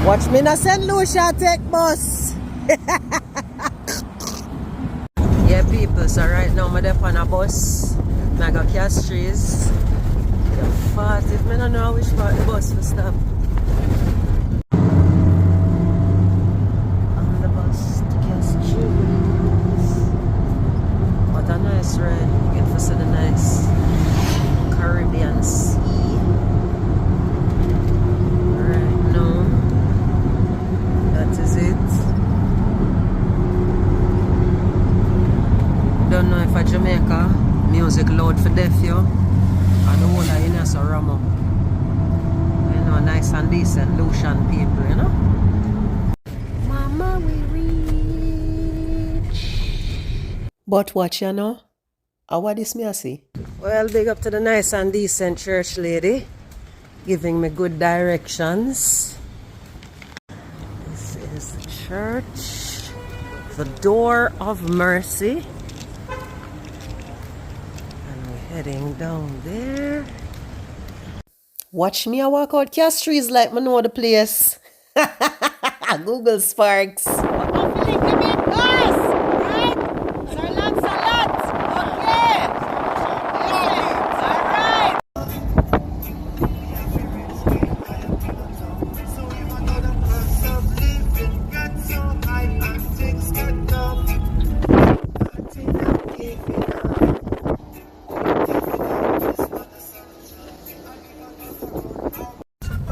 Watch me in St Lucia take bus. Yeah, people, so right now I'm on a bus. I got Castries. The 40, I don't know which part the bus will stop. On the bus to Castries. What a nice ride. You get to see the nice Caribbean Sea. Right now, that is it. Don't know if a Jamaica music loud for deaf you and the whole of Ines or Ramo. You know, nice and decent Lucian people, you know. Mama, we reach. But watch, you know. What is me I see? Well, big up to the nice and decent church lady, giving me good directions. This is the church, the Door of Mercy. Heading down there. Watch me I walk out Castries like me know the place. Google Sparks.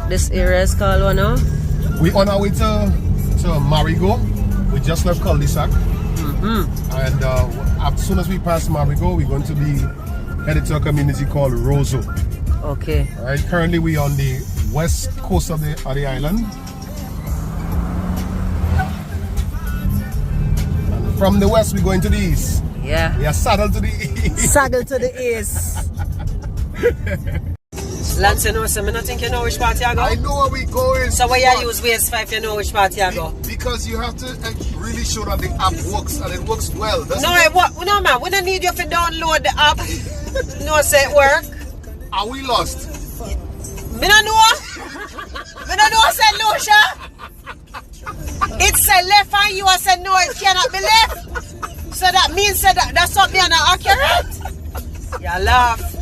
This area is called what now? We on our way to Marigo. We just left cul-de-sac. And as soon as we pass Marigo, we're going to be headed to a community called Roseau. Okay. Alright, currently we on the west coast of the island. And from the west, we're going to the east. Yeah. We are saddled to the east. Saddle to the east. Lance, you know, so I don't think you know which part you go. I know where we going. So why you use Waze 5 you know which part you go? Because you have to really show that the app works and it works well. No, no man, we don't need you to download the app. No, say it work. Are we lost? Me don't know. Me don't know St Lucia. It said left and you said no, it cannot be left. So that means that's something not accurate. You laugh.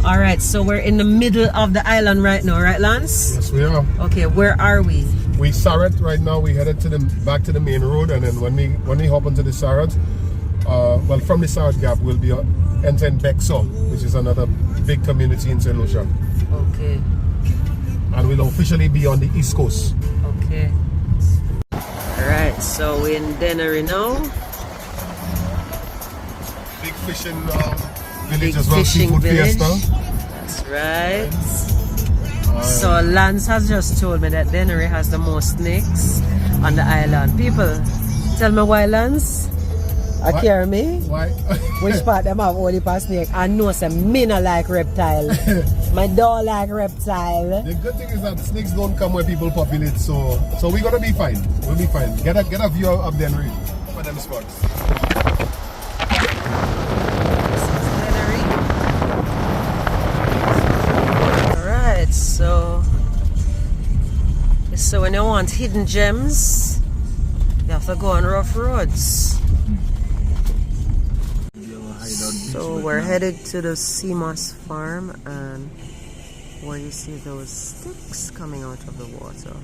Alright, so we're in the middle of the island right now, right Lance? Yes, we are. Okay, where are we? We Sarat right now. We headed to back to the main road, and then when we hop onto the Sarat, well, from the Sarat Gap, we'll be entering Bexo, which is another big community in St Lucia. Okay. And we'll officially be on the East Coast. Okay. Alright, so we're in Dennery now. Big fishing village Big as well. fishing Seafood village. Fiesta. That's right. So Lance has just told me that Dennery has the most snakes on the island. People, tell me why Lance? I care me. Why? Which part them have only for snake? I know some me not like reptile. My dog like reptile. The good thing is that snakes don't come where people populate, so we're gonna be fine. We'll be fine. Get a view of Dennery for them spots. So when you want hidden gems, you have to go on rough roads. So we're headed to the Seamoss Farm, and where you see those sticks coming out of the water,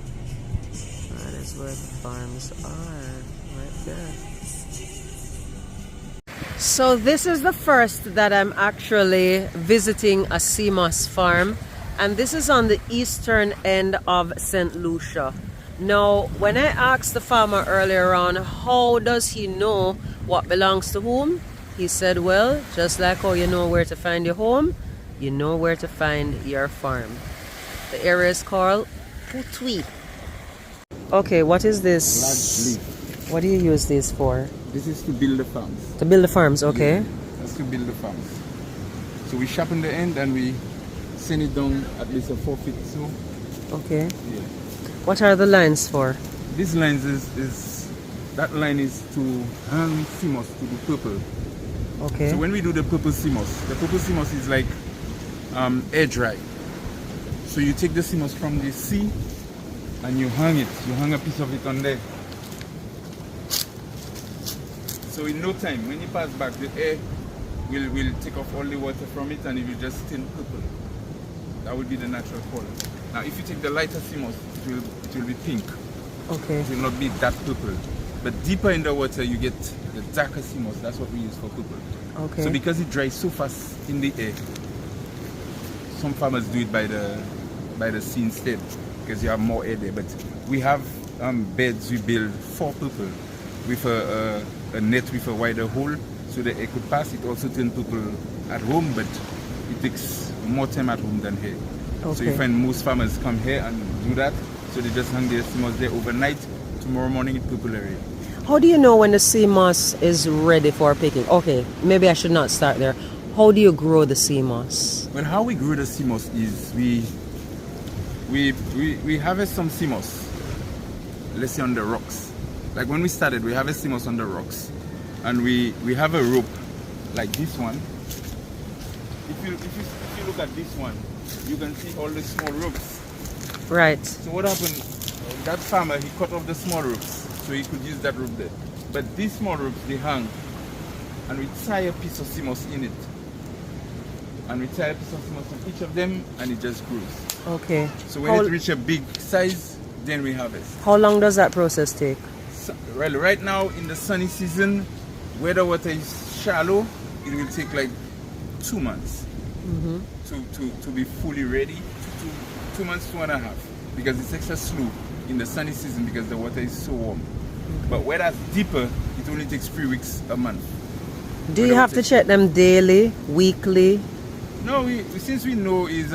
that is where the farms are, right there. So this is the first that I'm actually visiting a Seamoss Farm. And this is on the eastern end of St. Lucia. Now, when I asked the farmer earlier on, how does he know what belongs to whom? He said, well, just like how you know where to find your home, you know where to find your farm. The area is called Putui. Okay, what is this? Large leaf. What do you use this for? This is to build the farms. To build the farms, okay. Yeah, that's to build the farms. So we sharpen the end and we send it down at least a 4 feet so. Okay. Yeah. What are the lines for? This line is that line is to hang Seamoss to the purple. Okay. So when we do the purple Seamoss is like air dry. So you take the Seamoss from the sea and you hang it. You hang a piece of it on there. So in no time, when you pass back, the air will take off all the water from it and it will just turn purple. That would be the natural color. Now if you take the lighter Seamoss, it will be pink. Okay. It will not be that purple. But deeper in the water, you get the darker Seamoss. That's what we use for purple. Okay. So because it dries so fast in the air, some farmers do it by the sea instead, because you have more air there. But we have beds we build for purple with a net with a wider hole so the air could pass. It also turns purple at home, but it takes more time at home than here. Okay. So you find most farmers come here and do that. So they just hang their Seamoss there overnight. Tomorrow morning it's purple already. How do you know when the Seamoss is ready for picking? Okay, maybe I should not start there. How do you grow the Seamoss? Well, how we grow the Seamoss is we harvest some Seamoss, let's say on the rocks. Like when we started, we harvest Seamoss on the rocks, and we have a rope like this one. If you look at this one, you can see all the small ropes. Right. So what happened? That farmer, he cut off the small ropes, so he could use that rope there. But these small ropes, they hang, and we tie a piece of Seamoss in it. And we tie a piece of Seamoss on each of them, and it just grows. Okay. So when it reaches a big size, then we harvest. How long does that process take? So, well, right now in the sunny season, where the water is shallow, it will take like 2 months to be fully ready. 2 months, 2.5, because it's extra slow in the sunny season because the water is so warm. But where that's deeper, it only takes 3 weeks, a month. Do you have to check them daily, weekly? No, since we know it's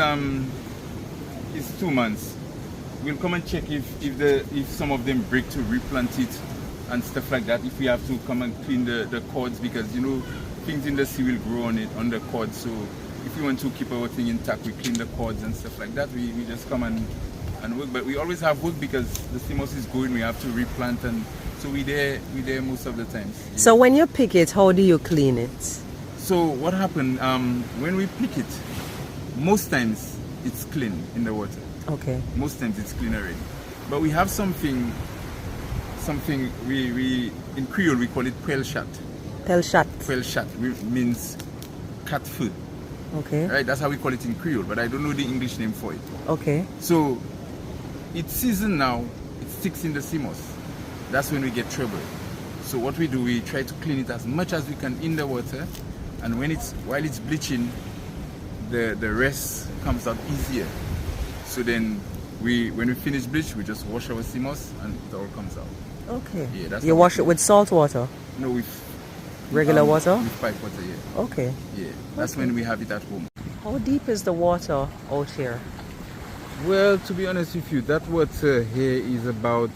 2 months, we'll come and check if some of them break to replant it and stuff like that. If we have to come and clean the cords, because you know things in the sea will grow on the cords. So if we want to keep our thing intact, we clean the cords and stuff like that. We just come and work. But we always have work because the Seamoss is going. We have to replant, and so we there most of the times. Yeah. So when you pick it, how do you clean it? So what happened when we pick it? Most times it's clean in the water. Okay. Most times it's clean already. But we have something we in Creole we call it quail shot. Quail shot. Quail shot means cat food. Okay. Right, that's how we call it in Creole, but I don't know the English name for it. Okay. So it's season now, it sticks in the Seamoss. That's when we get trouble. So what we do, we try to clean it as much as we can in the water, and while it's bleaching, the rest comes out easier. So then when we finish bleach, we just wash our Seamoss and it all comes out. Okay. Yeah, that's you wash it with salt water? No, with regular water? With pipe water, yeah. Okay. Yeah, that's when we have it at home. How deep is the water out here? Well, to be honest with you, that water here is about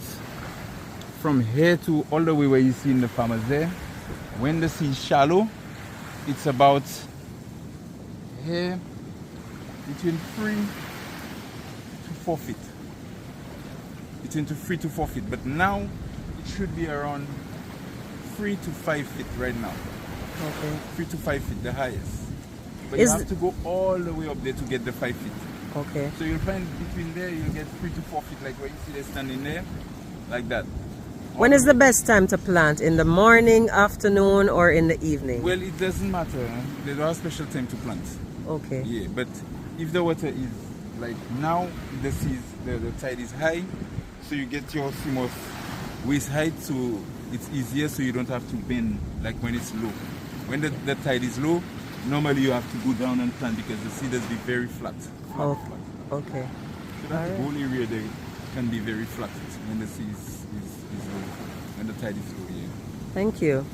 from here to all the way where you see in the farmers there. When the sea is shallow, it's about here between 3 to 4 feet. Between 3 to 4 feet. But now it should be around 3 to 5 feet right now. Okay. 3 to 5 feet, the highest. But Is you have to go all the way up there to get the 5 feet. Okay. So you'll find between there, you'll get 3 to 4 feet, like where you see they're standing there, like that. When is the best time to plant? In the morning, afternoon, or in the evening? Well, it doesn't matter. There's no special time to plant. Okay. Yeah, but if the water is like now, the tide is high, so you get your Seamoss waist height, so it's easier, so you don't have to bend like when it's low. When the tide is low, normally you have to go down and plant because the seed does be very flat. Oh, flat. okay. So that whole area there can be very flat when the sea is low, when the tide is low. Yeah. Thank you.